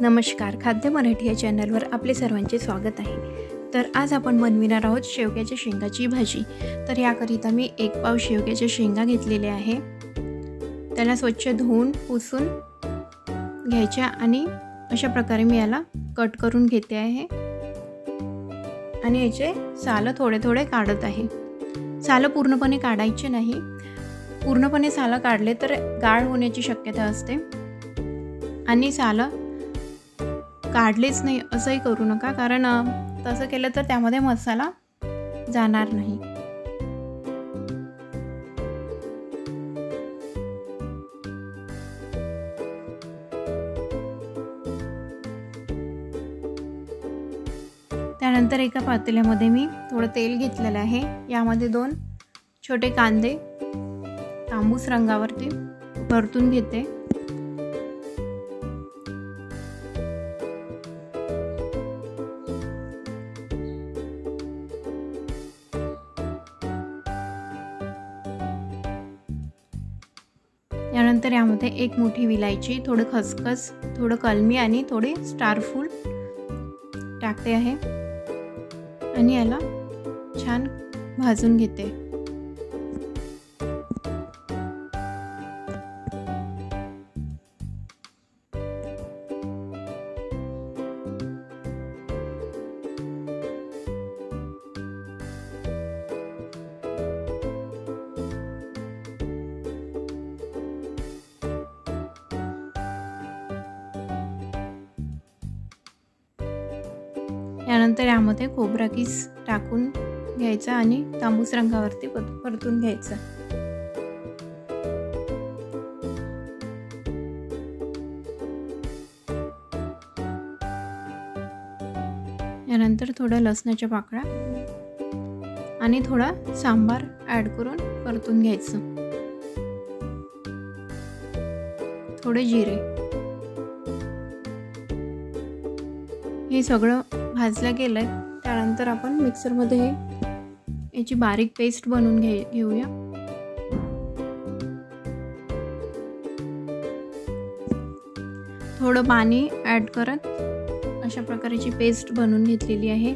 नमस्कार, खाद्य मराठी या चॅनलवर आपले सर्वांचे स्वागत आहे। तर आज आपण बनविणार आहोत शेवग्याच्या शेंगाची भाजी। तर याकरिता मी 1 पाव शेवग्याच्या शेंगा घेतलेले आहे। त्याला स्वच्छ धुवून पुसून घ्यायच्या आणि अशा प्रकारे मी याला कट करून घेते आहे आणि याचे साल थोडे थोडे काढत आहे। साल पूर्णपणे काढायचे नाही, पूर्णपणे साल काढले तर गाळ होण्याची शक्यता असते आणि साल काढलेच नाही असंही करू नका, कारण तसं केलं तर त्यामध्ये मसाला जाणार नाही। त्यानंतर एका पातेल्यामध्ये मी थोडं तेल घेतलेलं आहे। यामध्ये 2 छोटे कांदे तांबूस रंगावरती परतून घेते। यानंतर यामध्ये 1 मोठी विलायची, थोडं खसखस, थोडं कलमी आणि थोडे स्टार फूल टाकते आहे आणि याला छान भाजून घेते। यानंतर यामध्ये खोबरा किस टाकून घ्यायचा आणि तांबूस रंगावरती परतून घ्यायचा। यानंतर थोडा लसणाच्या पाकळ्या आणि थोडा सांबार ॲड करून परतून घ्यायचं। थोडे जिरे, हे सगळं भाजलं गेलंय। त्यानंतर आपण मिक्सरमध्ये याची बारीक पेस्ट बनवून घेऊया। थोडं पाणी ॲड करत अशा प्रकारची पेस्ट बनवून घेतलेली आहे।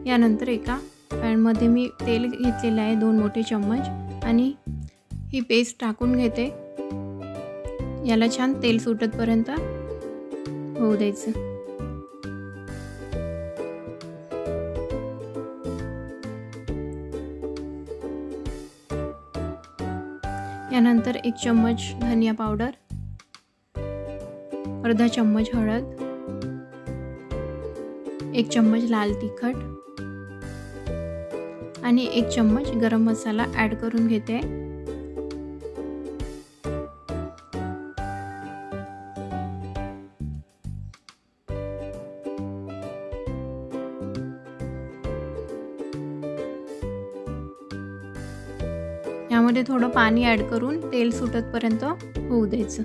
यानंतर एका पॅनमध्ये मी तेल घेतलेलं आहे 2 मोठे चम्मच आणि ही पेस्ट टाकून घेते। याला छान तेल सुटतपर्यंत होऊ द्यायचं। यानंतर 1 चम्मच धनिया पावडर, अर्धा चम्मच हळद, 1 चम्मच लाल तिखट आणि 1 चम्मच गरम मसाला ॲड करून घेते। यामध्ये थोडं पाणी ॲड करून तेल सुटतपर्यंत होऊ द्यायचं।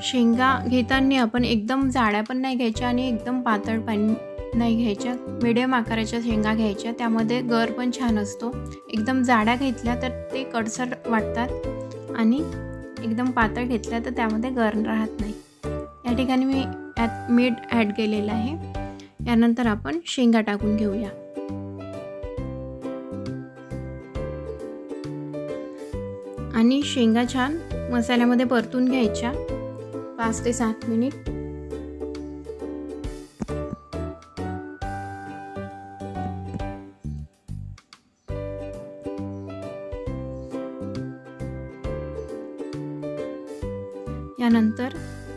शेंगा घेताना आपण एकदम जाड्या पण नाही घ्यायच्या आणि एकदम पातळ पण नाही घ्यायच्या, मीडियम आकाराच्या शेंगा घ्यायच्या, त्यामध्ये गर पण छान असतो। एकदम जाड्या घेतल्या तर ते कडसर वाटतात आणि एकदम पातळ घेतल्या तर त्यामध्ये गर राहत नाही। या ठिकाणी मी यात मीठ ॲड केलेलं आहे। यानंतर आपण शेंगा टाकून घेऊया आणि शेंगा छान मसाल्यामध्ये परतून घ्यायच्या 5 ते 7 मिनिट। यानंतर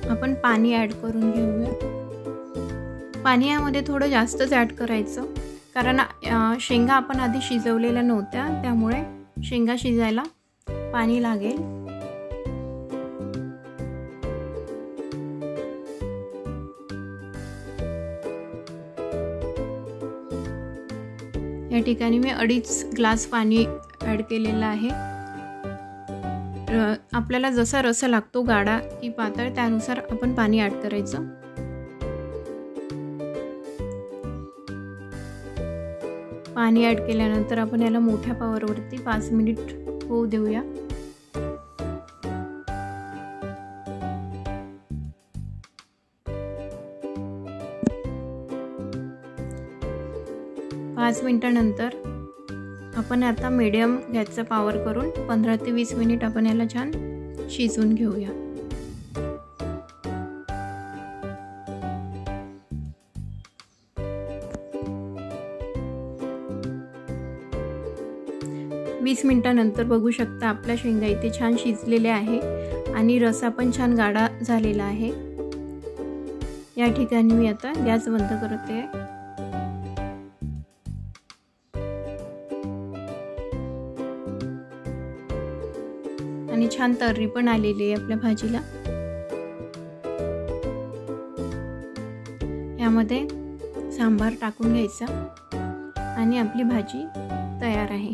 आपण पाणी ॲड करून घेऊया। पाणी यामध्ये थोडं जास्तच ॲड करायचं, कारण शेंगा आपण आधी शिजवलेल्या नव्हत्या, त्यामुळे शेंगा शिजायला पाणी लागेल। या ठिकाणी मी 2.5 ग्लास पाणी ॲड केलेलं आहे। आपल्याला जसा रस्सा लागतो गाढा की पातळ त्यानुसार आपण पाणी ॲड करायचं। पाणी ॲड केल्यानंतर आपण याला मोठ्या पावरवरती 5 मिनिट होऊ देऊया। 5 मिनिटानंतर आपण आता मीडियम गॅसचा पॉवर करून 15 ते 20 मिनिट आपण याला छान शिजवून घेऊया। 20 मिनिटानंतर बघू शकता आपल्या शेंगा इथे छान शिजलेल्या आहे आणि रसा पण छान गाढा झालेला आहे। या ठिकाणी मी आता गॅस बंद करते आणि छान तर्री पण आलेली आहे आपल्या भाजीला। यामध्ये सांबार टाकून घ्यायचा आणि आपली भाजी तयार आहे।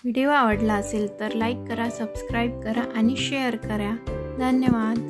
व्हिडिओ आवडला असेल तर लाईक करा, सबस्क्राईब करा आणि शेअर करा। धन्यवाद।